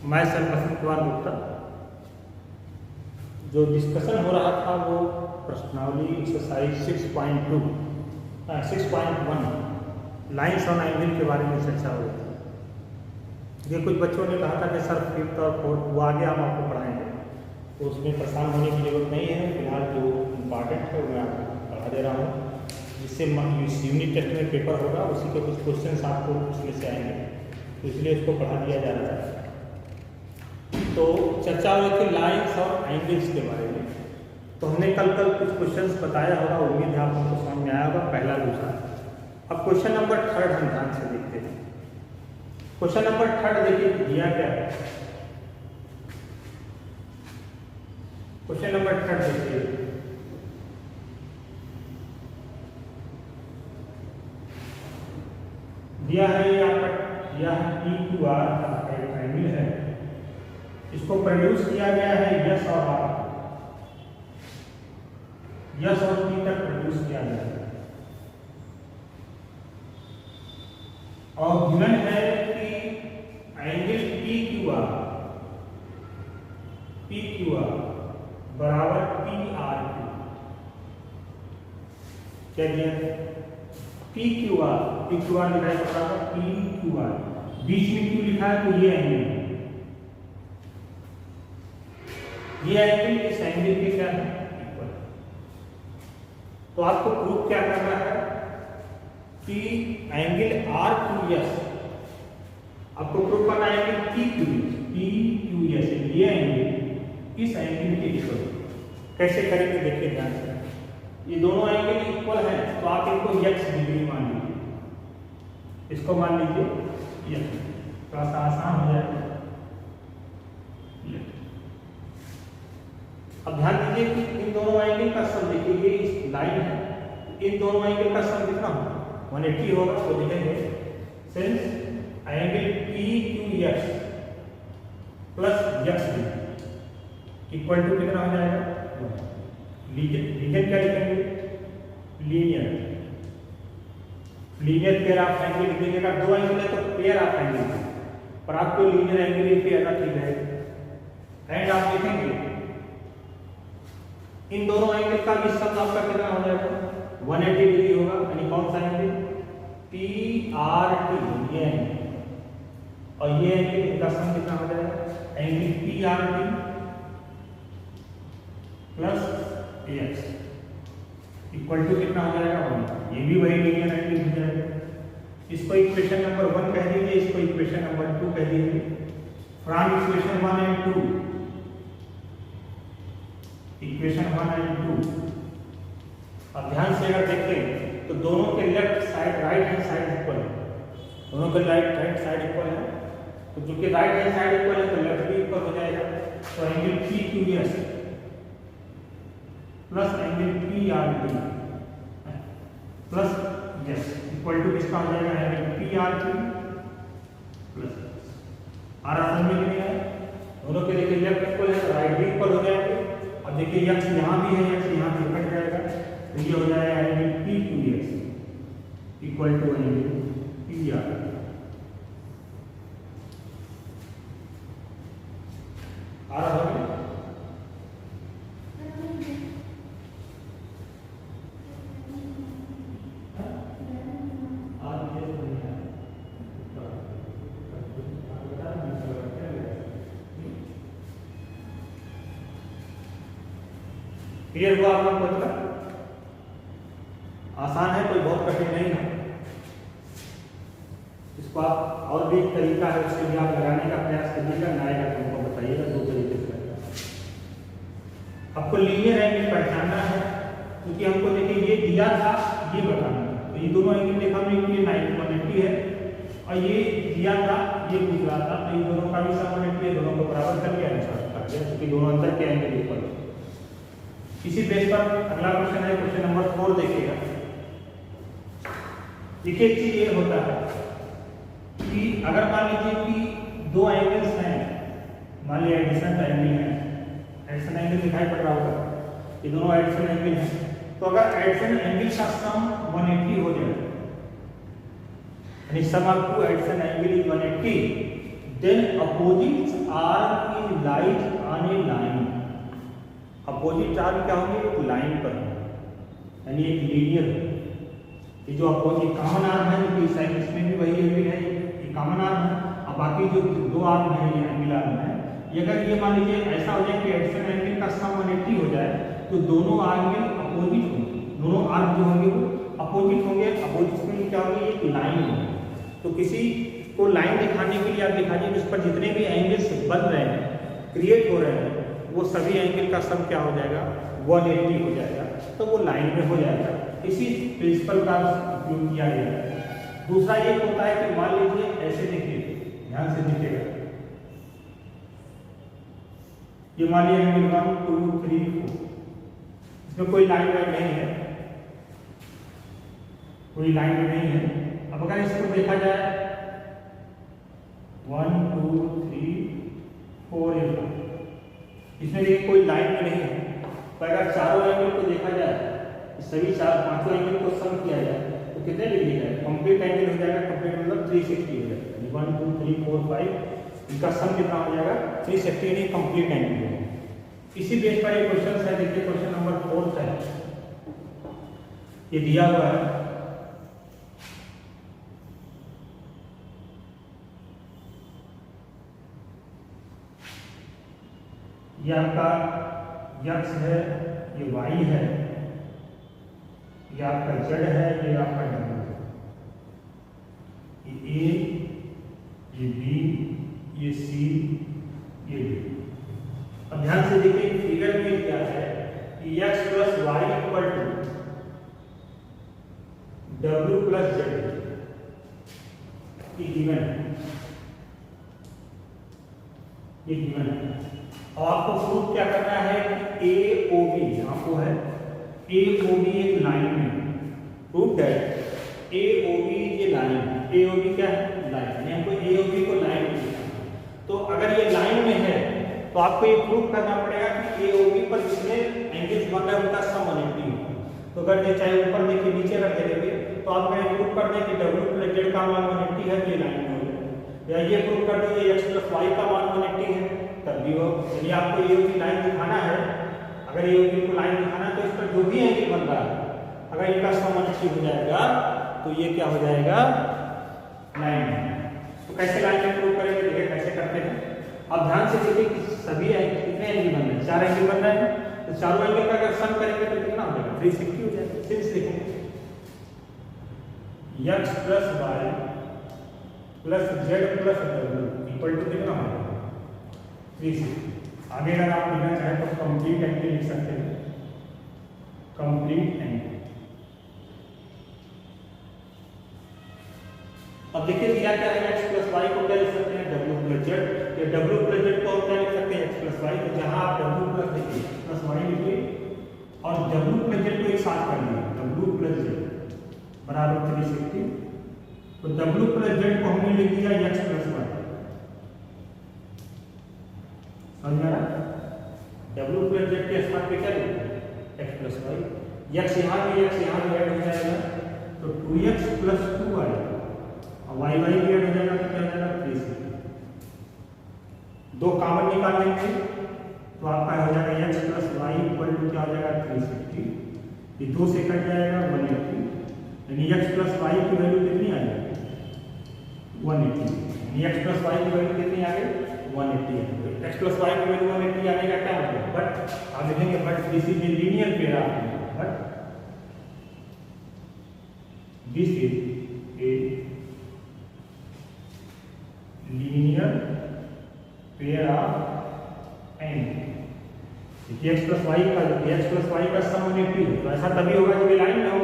मैं सर बसंत कुमार गुप्ता। जो डिस्कशन हो रहा था वो प्रश्नावली एक्सरसाइज 6.1 लाइन्स ऑन एंगल के बारे में चर्चा हो रही थी। ये कुछ बच्चों ने कहा था कि सर फिफ्थ और फोर्थ वो आगे हम आपको पढ़ाएंगे, तो उसमें परेशान होने की जरूरत नहीं है। फिलहाल जो इम्पॉर्टेंट है वो मैं आपको पढ़ा दे रहा हूँ, जिससे यूनिट टेस्ट में पेपर होगा उसी के कुछ क्वेश्चन आपको उसमें से आएंगे, तो इसलिए उसको पढ़ा दिया जा रहा है। तो चर्चा हो रही थी लाइन्स और एंगल्स के बारे में। तो हमने कल कुछ क्वेश्चंस बताया होगा, उम्मीद है आप लोगों को समझ में आया होगा, पहला दूसरा। अब क्वेश्चन नंबर 3 हम ध्यान से देखते हैं। क्वेश्चन नंबर 3 देखिए दिया क्या है। क्वेश्चन नंबर 3 देखिए, दिया है यहाँ पर, यह PQR का ट्रायंगल है। इसको प्रोड्यूस किया गया है यस और आर, यस और पी तक प्रोड्यूस किया गया है। और गिवन है कि एंगल PQR बराबर PRQ। क्या दिया है? PQR लिखा है बराबर PQR, बीच में क्यों लिखा है? तो ये एंगल, ये एंगल इस एंगल के क्या है? इक्वल। तो आपको प्रूफ क्या करना है कि एंगल RQS, आपको प्रूफ करना है कि PQS ये एंगल इस एंगल के इक्वल। कैसे करेंगे देखिए ध्यान से। ये दोनों एंगल इक्वल हैं, तो आप इनको x डिग्री मान लीजिए, इसको मान लीजिए x, थोड़ा सा आसान हो जाएगा। अब ध्यान दीजिए कि इन दोनों एंगल का सम देखिए, ये इस लाइन है, इन दोनों एंगल का सम कितना होगा? 180 होगा। तो लिखेंगे since angle PQX plus x equal to कितना हो जाएगा? लीनियर क्या लिखेंगे? लीनियर पेयर ऑफ एंगल लिखेंगे। अगर दो एंगल है तो पेयर ऑफ एंगल, पर आपको लीनियर एंगल ही पेयर का ठीक है। एंड आप लिखेंगे इन दोनों एंगल का भी सम आपका कितना हो जाएगा? 180 डिग्री होगा। यानी कौन सा एंगल? PRT, ये एंगल और ये एंगल, इनका सम कितना हो जाएगा? Angle PRT plus AX equal to कितना हो जाएगा? 1। ये भी वही लीनियर एंगल हो जाएगा। इसको इक्वेशन नंबर 1 कह दीजिए, इसको इक्वेशन नंबर 2 कह दीजिए। From equation 1 and 2, equation 1 and 2। अब ध्यान से अगर देखें तो दोनों के left side right hand side equal है, दोनों के राइट हैंड साइड इक्वल है। तो जो कि राइट हैंड साइड इक्वल है तो लेफ्ट भी इक्वल हो जाएगा। तो angle PQS plus angle PRT plus yes equal to किसका हो जाएगा? एंगल PRT प्लस आर समझ में नहीं आया? दोनों के देखिए लेफ्ट इक्वल है तो राइट भी इक्वल हो जाएंगे। अब देखिए x यहाँ भी है, x यहाँ से कट जाएगा, तो ये हो जाएगा angle PQS equal to angle PR। आ रहा है? क्लियर हुआ आप लोग को? आसान है, कोई बहुत कठिन नहीं है। इसको आप और भी तरीका है उससे भी आप लगाने का प्रयास करिएगा, ना आएगा तो हमको बताइएगा। 2 तरीके से आपको लीनियर एंगल पहचानना है, क्योंकि हमको देखिए ये दिया था, ये बताना था। तो ये दोनों एंगल देखा हमने कि 180 है और ये दिया था, ये पूछ रहा था, तो इन दोनों का भी सम 180 है, दोनों को बराबर करके आंसर कर दिया, क्योंकि दोनों अंतर के एंगल इक्वल है। इसी बेस पर अगला क्वेश्चन है, क्वेश्चन नंबर 4 देखिएगा। देखिए चीज ये होता है कि अगर मान लीजिए कि 2 एंगल्स हैं, मान लीजिए एडिशन एंगल है, एडिशन एंगल दिखाई पड़ रहा होगा, ये दोनों एडिशन एंगल हैं। तो अगर एडिशन एंगल का सम 180 हो जाए, यानी sum of two addition angle is 180, then opposite arm is lies on a line. Opposite arm क्या होंगे, एक लाइन पर यानी एक लीनियर। ये जो अपोजिट कॉमन आर्म है, जो इस साइड इसमें भी वही एंगल है, ये कॉमन आर्म है। और बाकी जो दो आर्म है, ये एंगल आर्म है, ये अगर ये मान लीजिए ऐसा हो जाए कि एडिशन एंगल का सम 180 हो जाए, तो दोनों एंगल अपोजिट होंगे, दोनों आर्म जो होंगे वो अपोजिट होंगे। अपोजिट में क्या होगी, एक लाइन होगी। तो किसी को लाइन दिखाने के लिए आप दिखाइए जिस पर जितने भी एंगल्स बन रहे हैं, क्रिएट हो रहे हैं, वो सभी एंगल का सम क्या हो जाएगा, 180 हो जाएगा, तो वो लाइन में हो जाएगा। इसी प्रिंसिपल का उपयोग किया गया है। दूसरा ये होता है कि मान लीजिए ऐसे देखिए, ध्यान से देखिएगा, ये मान लीजिए एंगल 1 2 3 4, इसमें कोई लाइन वाइन नहीं है, कोई लाइन में नहीं है। अब अगर इसको देखा जाए 1 2 3 4 इसमें देखिए कोई लाइन में नहीं है। तो अगर चारों एंगल को देखा जाए, सभी पांचों एंगल को सम किया जाए, तो कितने डिग्री है, कंप्लीट एंगल हो जाएगा। कंप्लीट मतलब 360 हो जाएगा। 1 2 3 4 5 इनका सम कितना हो जाएगा, 360 यानी कंप्लीट एंगल हो जाएगा। इसी बेस पर एक क्वेश्चन है, देखिए क्वेश्चन नंबर 4 है, ये दिया हुआ है। ये आपका x है, ये y है, ये आपका z है, ये आपका w है, ये a, ये b, ये c, ये d। अब ध्यान से देखिए फिगर में क्या है कि x plus y equal to w plus z ये गिवन है, ये गिवन है। और आपको प्रूफ क्या करना है कि ए ओ बी, यहाँ को है ए ओ बी एक लाइन में, proof that A O B ये लाइन, ए ओ बी क्या है, लाइन, हमको ए ओ बी को लाइन में लिखना है। तो अगर ये लाइन में है तो आपको ये प्रूफ करना पड़ेगा कि ए ओ बी पर जितने एंगल्स बन रहे हैं उनका सम 180 होगा। तो अगर ये चाहे ऊपर देखिए नीचे रख देंगे, तो आप मैं प्रूफ कर दें कि w प्लस z का मान 180 है, तो ये लाइन में हो जाएगा। या ये प्रूफ कर दें कि x प्लस y का मान 180 है, तब भी हो। यदि आपको ए ओ बी लाइन दिखाना है, अगर ए ओ बी को लाइन दिखाना है, तो इस पर जो भी एंगल बन रहा है, अगर इनका सम 180 हो जाएगा, तो ये क्या हो जाएगा, लाइन। तो कैसे लाइन में प्रूव करेंगे, देखिए कैसे करते हैं। अब ध्यान से देखिए कि सभी कितने एंगल बन रहे हैं, 4 एंगल बन रहे हैं। तो चारों एंगल का अगर सम करेंगे तो कितना हो जाएगा, 360 हो जाएगा। सिंस लिखेंगे x plus y plus z plus डब्ल्यू इक्वल टू कितना होगा, 360। आगे अगर आप लिखना चाहें तो कंप्लीट एंगल लिख सकते हैं, कंप्लीट एंगल। अब देखिए दिया क्या है, x प्लस वाई को क्या लिख सकते हैं, w प्लस जेड, या w प्लस जेड को क्या लिख सकते हैं, x प्लस वाई। तो जहां आप w प्लस देखिए प्लस वाई लिखिए और w प्लस जेड को एक साथ कर लीजिए, w प्लस जेड बराबर 360। तो w प्लस जेड को हमने लिख दिया x प्लस वाई, समझ आ रहा, w प्लस जेड के साथ पे क्या लिखते हैं, x प्लस वाई। x यहाँ भी x यहाँ भी ऐड हो जाएगा, तो 2x plus 2y, y y भी ऐड हो जाएगा, तो क्या हो जाएगा, 360। दो कॉमन निकाल लेंगे तो आपका हो जाएगा x plus y equal to क्या हो जाएगा, 360। ये 2 से कट जाएगा 180, यानी x प्लस वाई की वैल्यू कितनी आ जाएगी, 180। यानी x प्लस वाई की वैल्यू कितनी आ गई, 180। x प्लस वाई की वैल्यू 180 आने का क्या मतलब, बट आप देखेंगे but this is a linear pair of, but this is a linear pair of angle. देखिए x प्लस वाई का सम 180 है, तो ऐसा तभी होगा जब ये लाइन में हो।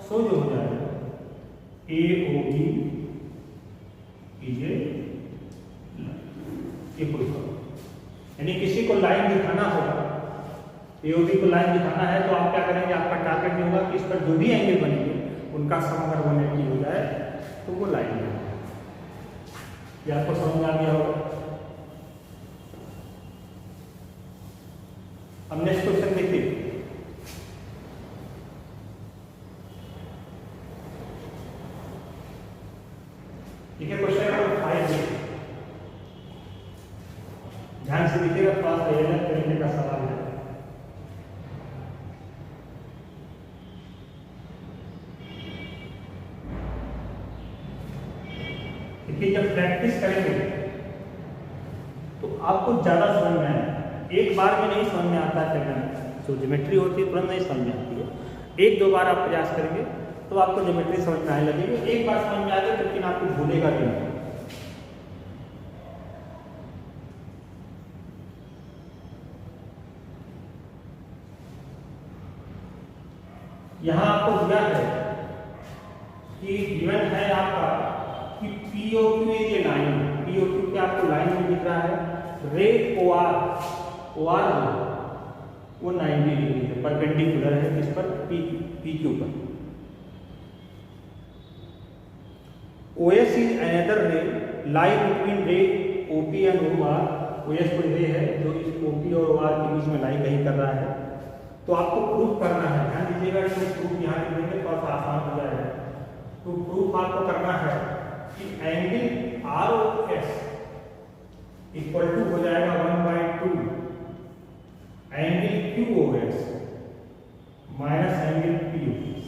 सो जो हो जाएगा ए ओ बी इज ए, ये प्रूफ करो। यानी किसी को लाइन दिखाना होगा, ए ओ बी को लाइन दिखाना है, तो आप क्या करेंगे, आपका टारगेट ये होगा कि इस पर जो भी एंगल बनेंगे उनका सम अगर 180 हो जाए तो वो लाइन में। ये आपको समझ में आ गया होगा। अब नेक्स्ट क्वेश्चन देखिए, ठीक है, क्वेश्चन नंबर 5 देखिए। क्योंकि जब प्रैक्टिस करेंगे तो आपको ज़्यादा समझ में आएगा। एक बार में नहीं समझ में आता है करना, जो ज्योमेट्री होती है तुरंत नहीं समझ में आती है। एक दो बार आप प्रयास करेंगे तो आपको ज्योमेट्री समझ में आने लगेगी। एक बार समझ में आ गई तो फिर आपको भूलेगा भी नहीं। यहाँ आपको दिया है कि गिवन है आपका कि POQ ये लाइन, POQ पे आपको लाइन में दिख रहा है रे OR वो 90 डिग्री है, परपेंडिकुलर है किस पर, PQ पर। OS इज अनदर रे लाई बिटवीन रे OP एंड OR। OS कोई रे है जो इस OP और OR के बीच में लाई कहीं कर रहा है। तो आपको प्रूफ करना है, ध्यान दीजिएगा कि प्रूफ यहाँ लिखेंगे थोड़ा सा आसान हो जाएगा। तो प्रूफ आपको करना है कि एंगल ROS इक्वल टू हो जाएगा 1/2 angle QOS minus angle POS।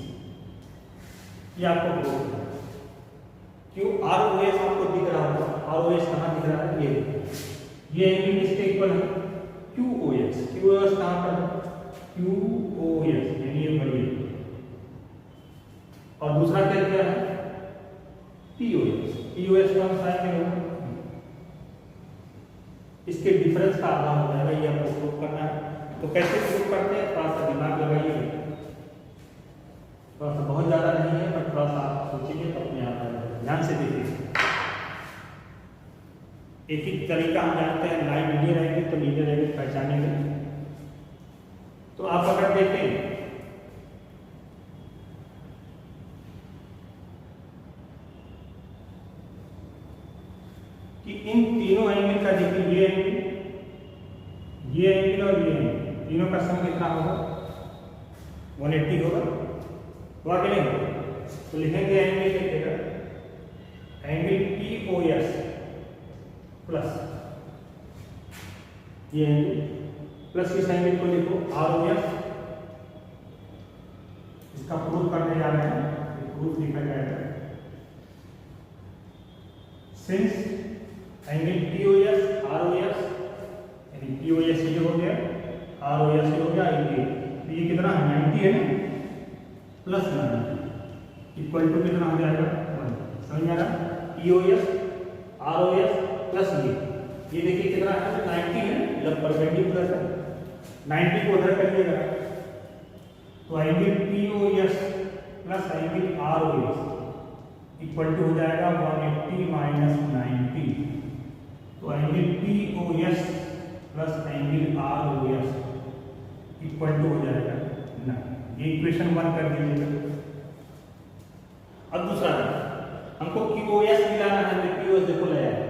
ये आपको प्रूफ करना है। क्यों ROS आपको दिख रहा होगा, ROS कहाँ दिख रहा है, ये एंगल किसके इक्वल है, QOS कहाँ पर है, QOS यानी ये बढ़िया। और दूसरा क्या है, POS कौन सा है, इसके डिफरेंस का आधा हो जाएगा। ये आपको प्रूफ करना है। तो कैसे प्रूफ करते हैं, थोड़ा सा दिमाग लगाइए, थोड़ा सा बहुत ज्यादा नहीं है पर थोड़ा सा आप सोचिए तो अपने आप आ जाएगा। ध्यान से देखिए, एक ही तरीका हम जानते हैं, लाइन लीनियर रहेगी तो लीनियर रहेगी पहचानेंगे। तो आप अगर देखें कि इन तीनों एंगल का, देखिए ये एंगल और ये एंगल, तीनों का सम कितना होगा, 180 होगा। हुआ कि नहीं? तो लिखेंगे एंगल लिखेगा एंगल POS प्लस ये एंगल प्लस इस एंगल को लिखो ROS। इसका प्रूफ करने जा रहे हैं, प्रूफ लिखा जाएगा सिंस एंगल POS ROS यानी POS ये हो गया, ROS ये हो गया, ये कितना है 90 है ना, प्लस 90 इक्वल टू कितना हो जाएगा 1। समझ में आ रहा, POS ROS प्लस ये देखिए कितना है 90 है, मतलब परपेंडिकुलर है। 90 को उधर करिएगा तो angle POS plus angle ROS equal to हो जाएगा 180 माइनस 90। तो angle POS plus angle ROS equal to हो जाएगा 9। ये इक्वेशन 1 कर दीजिएगा। अब दूसरा हमको QOS मिलाना है, तो QOS देखो लाया है,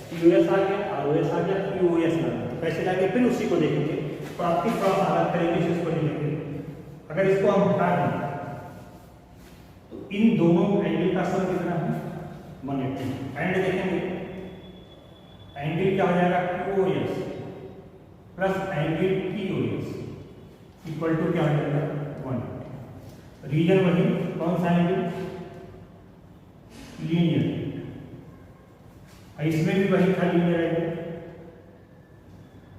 POS आ गया, ROS आ गया, QOS लाना है। कैसे लाएंगे फिर उसी को देखेंगे, तो आपकी थोड़ा सा अलग तरीके से इसको लिखेंगे। अगर इसको हम हटा दें तो इन दोनों एंगल का सम कितना है 180। एंड देखेंगे एंगल क्या हो जाएगा QOS plus angle POS equal to क्या हो जाएगा 1। रीजन वही, कौन सा एंगल, लीनियर, इसमें भी वही था लीनियर एंगल,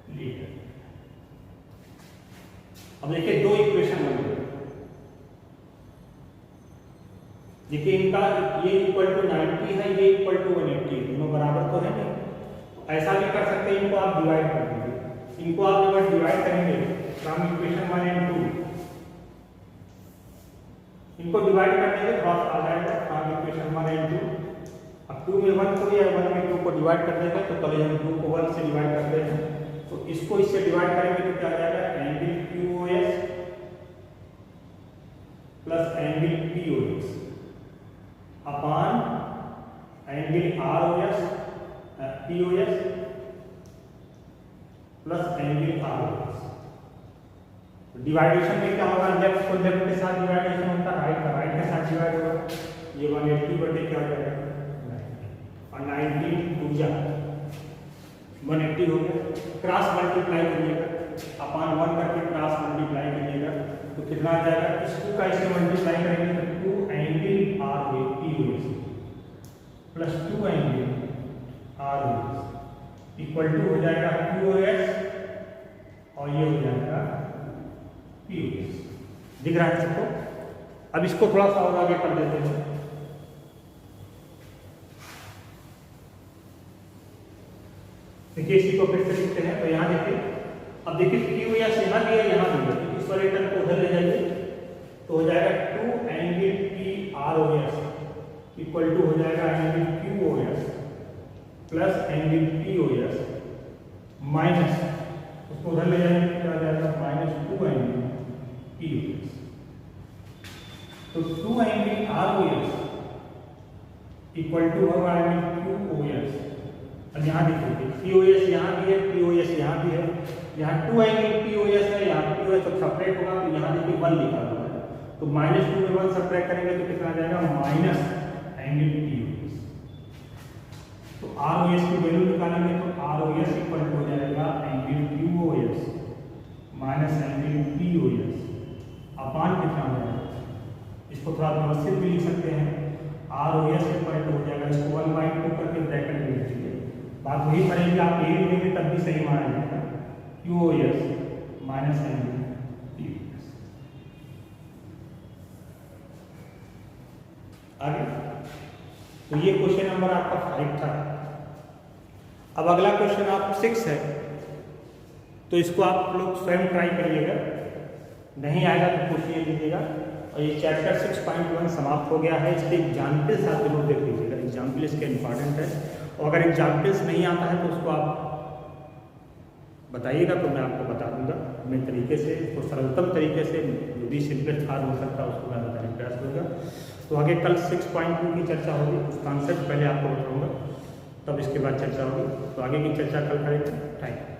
लीनियर। अब देखिए दो इक्वेशन बन गए, देखिए इनका ये इक्वल टू 90 है, ये इक्वल टू 180 है, दोनों बराबर तो है नहीं। तो ऐसा भी कर सकते हैं, इनको आप डिवाइड कर दीजिए। इनको आप जब डिवाइड करेंगे फ्रॉम इक्वेशन 1 एंड 2, इनको डिवाइड कर देंगे थोड़ा सा आ जाएगा फ्रॉम इक्वेशन 1 एंड 2। अब 2 में 1 को या 1 में 2 को डिवाइड कर देंगे, तो पहले हम 2 को 1 से डिवाइड करते हैं, तो इसको इससे डिवाइड करेंगे तो क्या आ जाएगा angle QOS plus angle POS upon angle ROS POS plus angle ROS। डिवाइडेशन में क्या होगा, लेफ्ट को लेफ्ट के साथ डिवाइडेशन होता है, राइट का राइट के साथ डिवाइड होगा। ये 180 बटे क्या हो जाएगा 90 और 90 दूजा 180 हो गया। क्रॉस मल्टीप्लाई करिएगा, अपॉन 1 करके क्रॉस मल्टीप्लाई करिएगा तो कितना आ जाएगा, इस 2 का इससे मल्टीप्लाई करेंगे तो 2 angle POS plus 2 angle equal to हो जाएगा QoS और ये हो जाएगा PoS। दिख रहा है सबको? अब इसको थोड़ा सा और आगे कर देते हैं। देखिए इसी को फिर से लिखते हैं। तो यहाँ देखिए, अब देखिए QoS यहाँ भी है, यहाँ भी है। इस वाले टर्म को उधर ले जाइए तो हो जाएगा 2 एंगल PROS इक्वल टू हो जाएगा angle QoS plus angle PoS minus, उसको उधर ले जाएंगे तो क्या आ जाएगा -2 एंगल PoS। तो 2 एंगल ROS इक्वल टू होगा एंगल QoS। अब यहाँ देखिए PoS यहाँ भी है, PoS यहाँ भी है। यहाँ 2 एंगल PoS है, यहाँ PoS तो सेपरेट होगा, तो यहाँ देखिए 1 लिखा हुआ है। तो -2 में 1 सब्ट्रैक्ट करेंगे तो कितना आ जाएगा माइनस एंगल PoS। तो ROS की वैल्यू निकालेंगे तो ROS इक्वल हो जाएगा angle QoS minus angle PoS अपान कितना हो जाएगा। इसको थोड़ा व्यवस्थित भी लिख सकते हैं। ROS इक्वल हो जाएगा, इसको 1/2 करके ब्रैकेट में लिख दीजिए। बात वही पड़ेगी, आप ए लिखेंगे तब भी सही माना जाएगा। QoS minus angle PoS। आगे तो ये क्वेश्चन नंबर आपका 5 था। अब अगला क्वेश्चन आप 6 है, तो इसको आप लोग स्वयं ट्राई करिएगा, नहीं आएगा तो पूछ लीजिएगा। और ये चैप्टर 6.1 समाप्त हो गया है। इसके एग्जाम्पल्स आप जरूर देख लीजिएगा, एग्जाम्पल इसके इंपॉर्टेंट है। और अगर एग्जाम्पल्स नहीं आता है तो उसको आप बताइएगा तो मैं आपको बता दूंगा अपने तरीके से, उसको सरलतम तरीके से, जो भी सिंपलेस्ट फॉर्म हो सकता है उसको मैं बताने का प्रयास करूँगा। तो आगे कल 6.2 की चर्चा होगी, उस कॉन्सेप्ट पहले आपको बताऊँगा, तब इसके बाद चर्चा होगी। तो आगे की चर्चा कल करेंगे। Thank you.